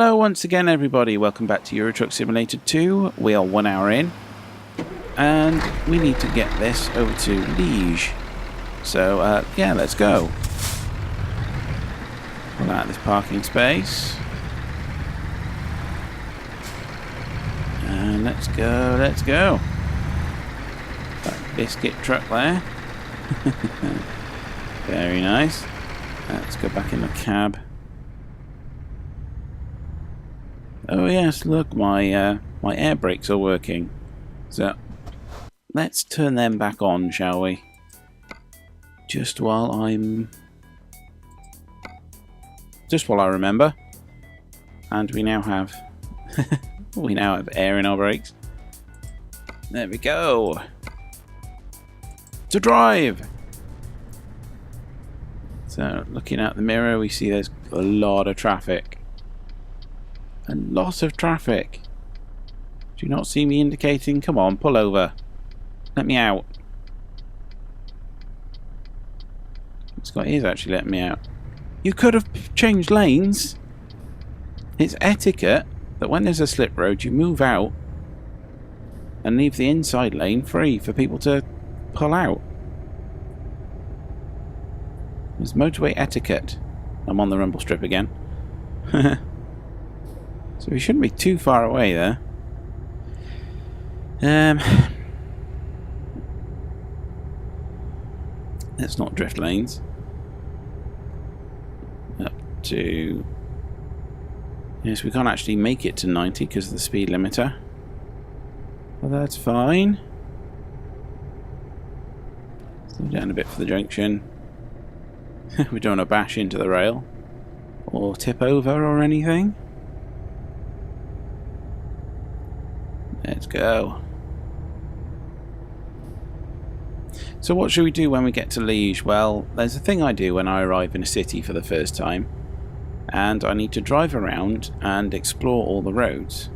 Hello once again everybody, welcome back to Euro Truck Simulator 2. We are 1 hour in and we need to get this over to Liege. So yeah, let's go. Pull out this parking space. And let's go, let's go. That biscuit truck there. Very nice. Let's go back in the cab. Oh yes, look, my my air brakes are working. So let's turn them back on, shall we? Just while I remember. And we now have air in our brakes. There we go. To drive. So looking out the mirror, we see there's a lot of traffic. A lot of traffic. Do you not see me indicating? Come on, pull over. Let me out. Scott is actually letting me out. You could have changed lanes. It's etiquette that when there's a slip road, you move out and leave the inside lane free for people to pull out. There's motorway etiquette. I'm on the rumble strip again. So we shouldn't be too far away there. Let's not drift lanes. Up to... Yes, we can't actually make it to 90 because of the speed limiter. Well, that's fine. Slow down a bit for the junction. We don't want to bash into the rail or tip over or anything. Let's go. So what should we do when we get to Liege? Well, there's a thing I do when I arrive in a city for the first time, and I need to drive around and explore all the roads.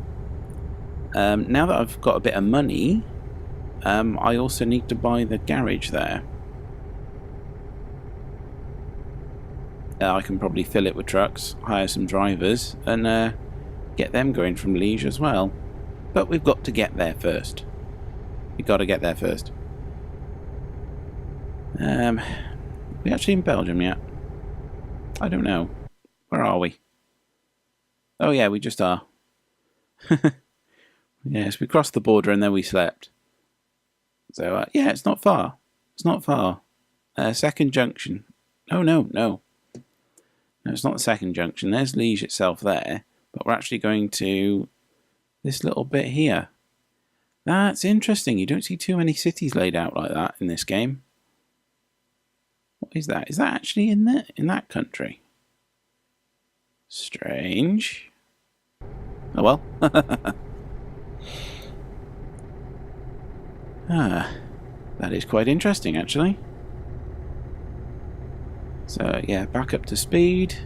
Now that I've got a bit of money, I also need to buy the garage there. I can probably fill it with trucks, hire some drivers, and get them going from Liege as well. But we've got to get there first. We've got to get there first. We actually in Belgium yet? I don't know. Where are we? Oh yeah, we just are. Yes, we crossed the border and then we slept. So yeah, it's not far. It's not far. Second junction. Oh no. No, it's not the second junction. There's Liege itself there. But we're actually going to this little bit here. That's interesting. You don't see too many cities laid out like that in this game. What is that? Is that actually in that country? Strange. Oh well. That is quite interesting actually. So yeah, back up to speed.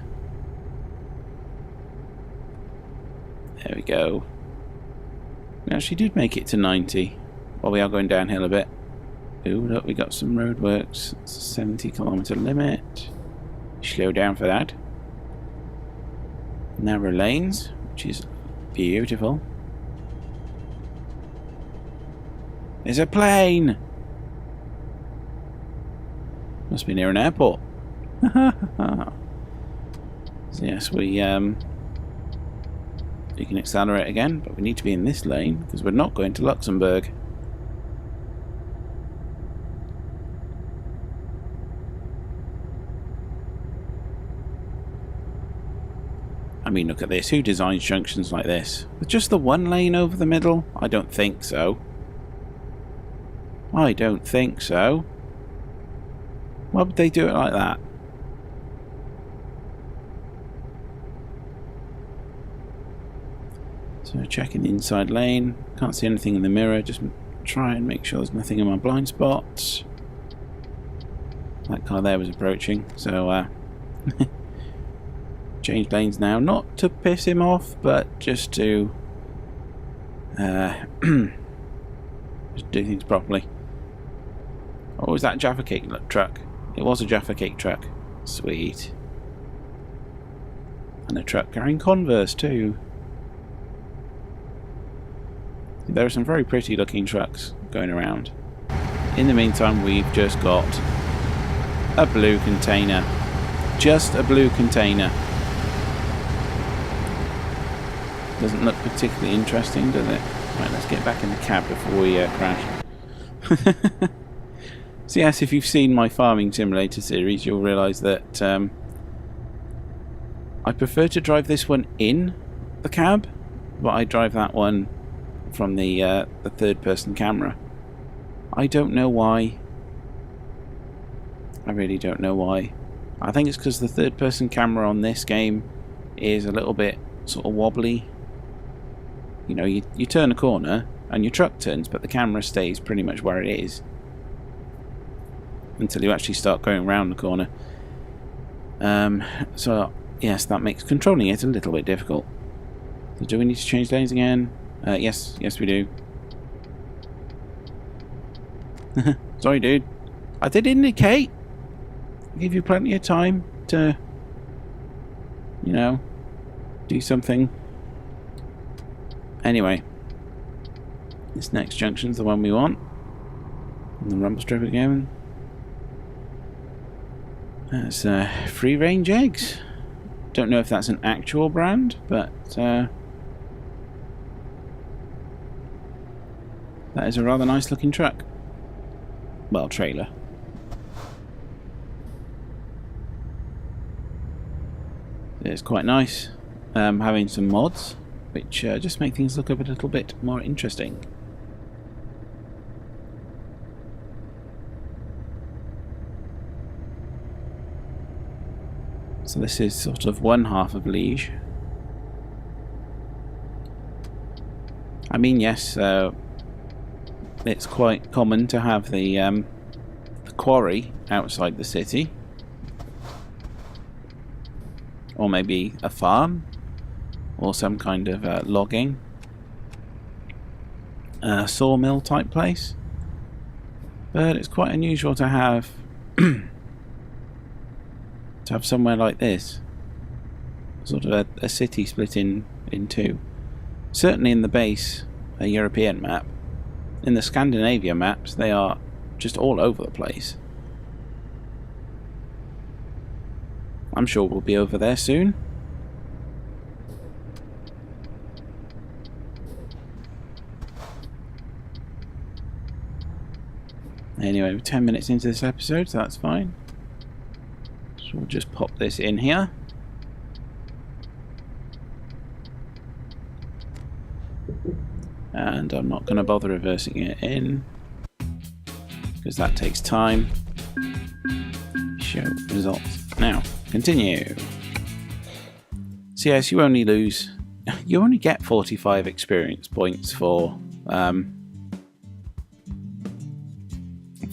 There we go. We actually did make it to 90. Well, we are going downhill a bit. Ooh, look, we got some roadworks. It's a 70-kilometer limit. Slow down for that. Narrow lanes, which is beautiful. There's a plane! Must be near an airport. So yes, we can accelerate again, but we need to be in this lane because we're not going to Luxembourg. I mean, look at this. Who designs junctions like this? With just the one lane over the middle? I don't think so. I don't think so. Why would they do it like that? So checking the inside lane. Can't see anything in the mirror. Just try and make sure there's nothing in my blind spot. That car there was approaching. So change lanes now. Not to piss him off, but just to just do things properly. Oh, was that a Jaffa Cake truck? It was a Jaffa Cake truck. Sweet. And a truck carrying Converse too. There are some very pretty looking trucks going around. In the meantime, we've just got a blue container. Just a blue container. Doesn't look particularly interesting, does it? Right, let's get back in the cab before we crash. So yes, if you've seen my Farming Simulator series, you'll realise that I prefer to drive this one in the cab, but I drive that one from the third-person camera. I don't know why. I really don't know why. I think it's because the third-person camera on this game is a little bit sort of wobbly. You know, you turn a corner and your truck turns, but the camera stays pretty much where it is until you actually start going around the corner. So yes, that makes controlling it a little bit difficult. So do we need to change lanes again? Yes we do. Sorry dude, I did indicate. Give you plenty of time to, you know, do something. Anyway, this next junction's the one we want. And the rumble strip again. That's free range eggs. Don't know if that's an actual brand, but that is a rather nice looking truck. Well, trailer. It's quite nice having some mods which just make things look a little bit more interesting. So this is sort of one half of Liege. I mean, yes, it's quite common to have the quarry outside the city, or maybe a farm, or some kind of logging, sawmill type place. But it's quite unusual to have somewhere like this, sort of a city split in two. Certainly in the base European map. In the Scandinavia maps, they are just all over the place. I'm sure we'll be over there soon. Anyway, we're 10 minutes into this episode, so that's fine. So we'll just pop this in here. And I'm not going to bother reversing it in, because that takes time. Show results. Now, continue. So yes, you only get 45 experience points for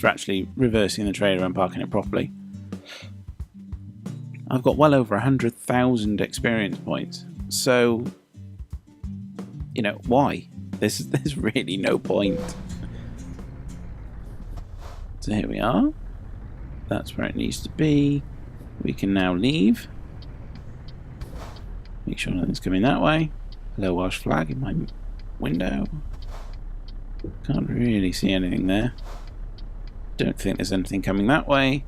actually reversing the trailer and parking it properly. I've got well over 100,000 experience points, so you know why? There's really no point. So here we are. That's where it needs to be. We can now leave. Make sure nothing's coming that way. Hello Welsh flag in my window. Can't really see anything there. Don't think there's anything coming that way.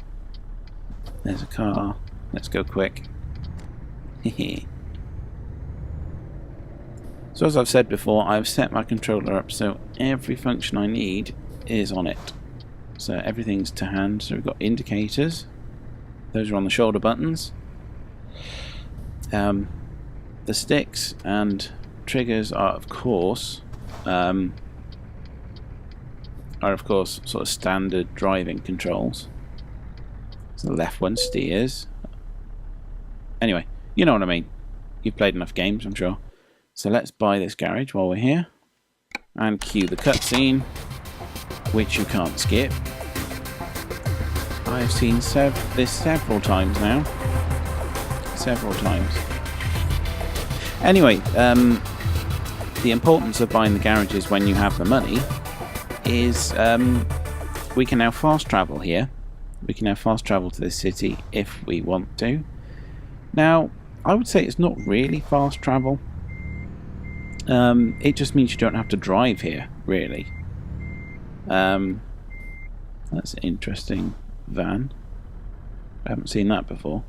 There's a car. Let's go quick. So as I've said before, I've set my controller up so every function I need is on it. So everything's to hand. So we've got indicators. Those are on the shoulder buttons. The sticks and triggers are of course sort of standard driving controls. So the left one steers. Anyway, you know what I mean. You've played enough games, I'm sure. So let's buy this garage while we're here. And cue the cutscene, which you can't skip. I've seen this several times now. Several times. Anyway, the importance of buying the garages when you have the money is we can now fast travel here. We can now fast travel to this city if we want to. Now, I would say it's not really fast travel. It just means you don't have to drive here, really. That's an interesting van. I haven't seen that before.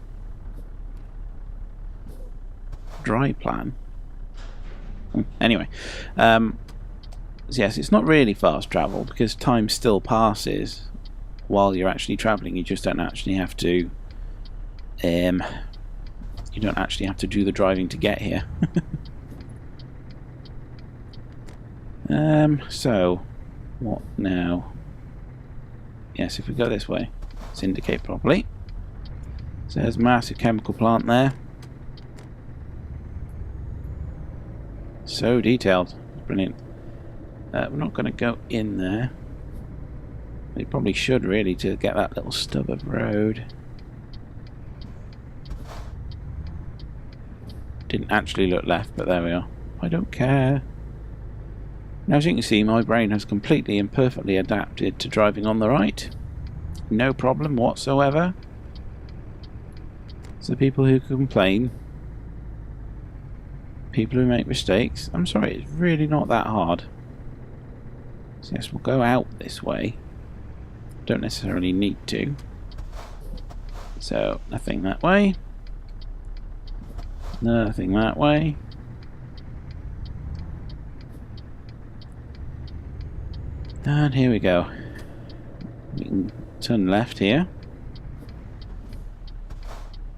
Dry plan. Anyway, so yes, it's not really fast travel because time still passes while you're actually traveling. You just don't actually have to. You don't actually have to do the driving to get here. So what now? Yes, if we go this way, let's indicate properly. So there's a massive chemical plant there. So detailed. Brilliant. We're not going to go in there. We probably should really to get that little stub of road. Didn't actually look left, but there we are. I don't care. Now, as you can see, my brain has completely and perfectly adapted to driving on the right. No problem whatsoever. So people who complain, people who make mistakes, I'm sorry, it's really not that hard. So yes, we'll go out this way. Don't necessarily need to. So, nothing that way. Nothing that way. And here we go. We can turn left here.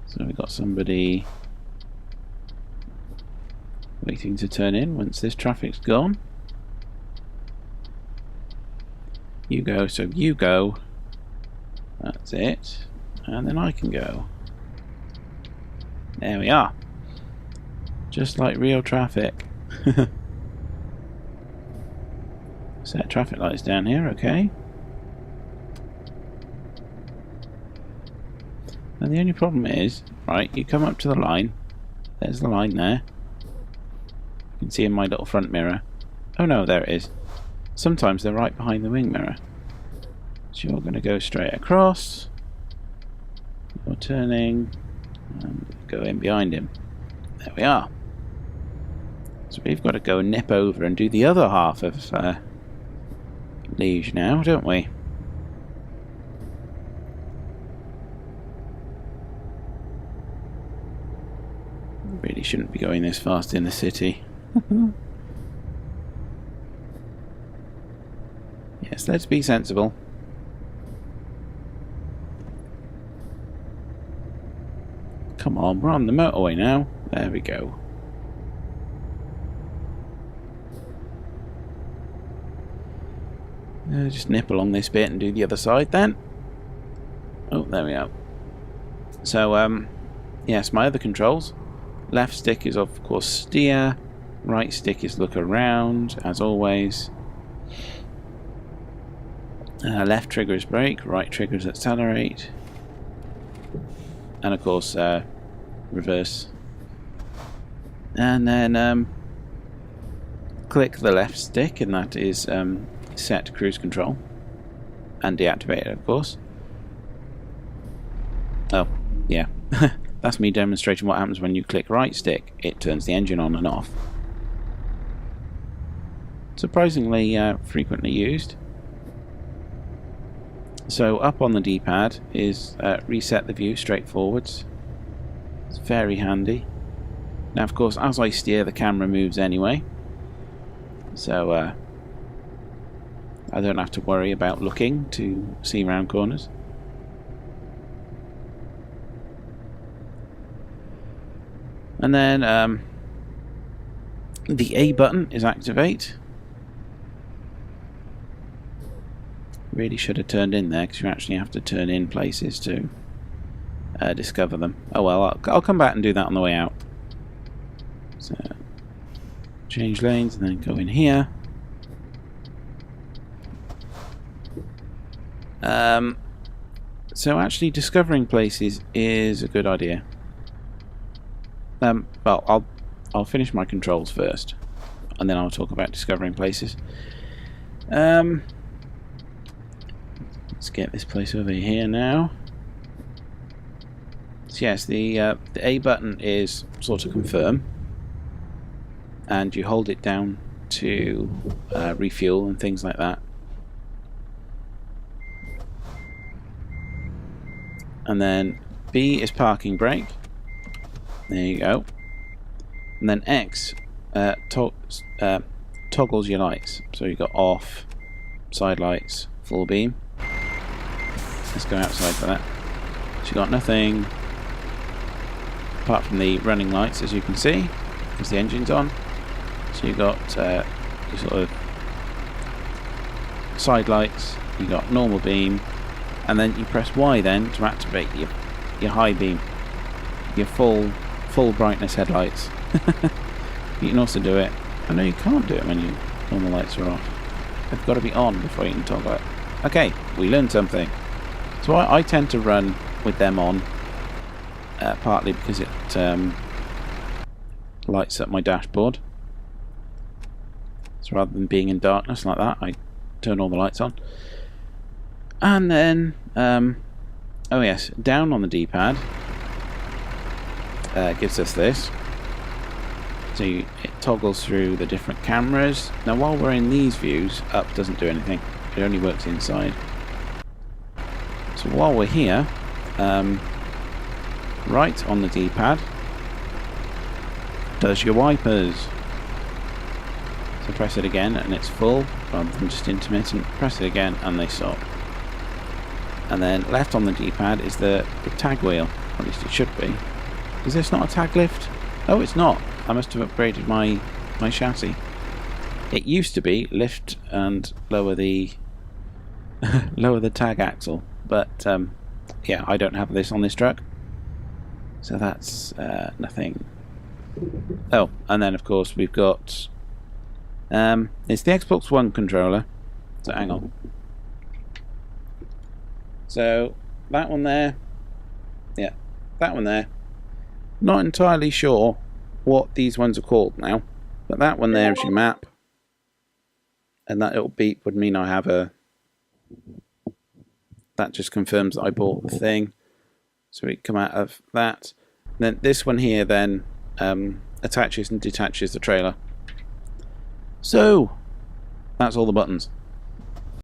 So we've got somebody waiting to turn in once this traffic's gone. You go, so you go. That's it. And then I can go. There we are. Just like real traffic. Set traffic lights down here, okay. And the only problem is, right, you come up to the line. There's the line there. You can see in my little front mirror. Oh no, there it is. Sometimes they're right behind the wing mirror. So you're going to go straight across. You're turning. And go in behind him. There we are. So we've got to go and nip over and do the other half of Liege now, don't we? Really shouldn't be going this fast in the city. Yes, let's be sensible. Come on, we're on the motorway now. There we go. Just nip along this bit and do the other side then. Oh, there we are. So, yes, my other controls. Left stick is, of course, steer. Right stick is look around, as always. Left trigger is brake. Right trigger is accelerate. And, of course, reverse. And then click the left stick, and that is set cruise control. And deactivate it, of course. Oh, yeah. That's me demonstrating what happens when you click right stick. It turns the engine on and off. Surprisingly frequently used. So up on the D-pad is reset the view straight forwards. It's very handy. Now, of course, as I steer, the camera moves anyway. So I don't have to worry about looking to see round corners. And then the A button is activate. Really should have turned in there because you actually have to turn in places to discover them. Oh well, I'll come back and do that on the way out. So change lanes and then go in here. So actually discovering places is a good idea. Well, I'll finish my controls first, and then I'll talk about discovering places. Let's get this place over here now. So yes, the A button is sort of confirm, and you hold it down to refuel and things like that. And then B is parking brake. There you go. And then X toggles your lights. So you've got off, side lights, full beam. Let's go outside for that. So you've got nothing apart from the running lights, as you can see, because the engine's on. So you've got your sort of side lights, you've got normal beam, and then you press Y then to activate your high beam, your full brightness headlights. You can also do it. I know you can't do it when your normal lights are off. They've got to be on before you can toggle it. Okay, we learned something. So I tend to run with them on, partly because it lights up my dashboard. So rather than being in darkness like that, I turn all the lights on. And then, oh yes, down on the D-pad gives us this. So it toggles through the different cameras. Now while we're in these views, up doesn't do anything. It only works inside. So while we're here, right on the D-pad does your wipers. So press it again and it's full, rather than just intermittent. Press it again and they stop. And then left on the D-pad is the tag wheel, or at least it should be. Is this not a tag lift? Oh, it's not. I must have upgraded my chassis. It used to be lift and lower the lower the tag axle, but yeah, I don't have this on this truck, so that's nothing. Oh, and then of course we've got it's the Xbox One controller. So hang on. So that one there, yeah, that one there. Not entirely sure what these ones are called now, but that one there is your map, and that little beep would mean I have a. That just confirms that I bought the thing, so we come out of that. And then this one here then attaches and detaches the trailer. So that's all the buttons.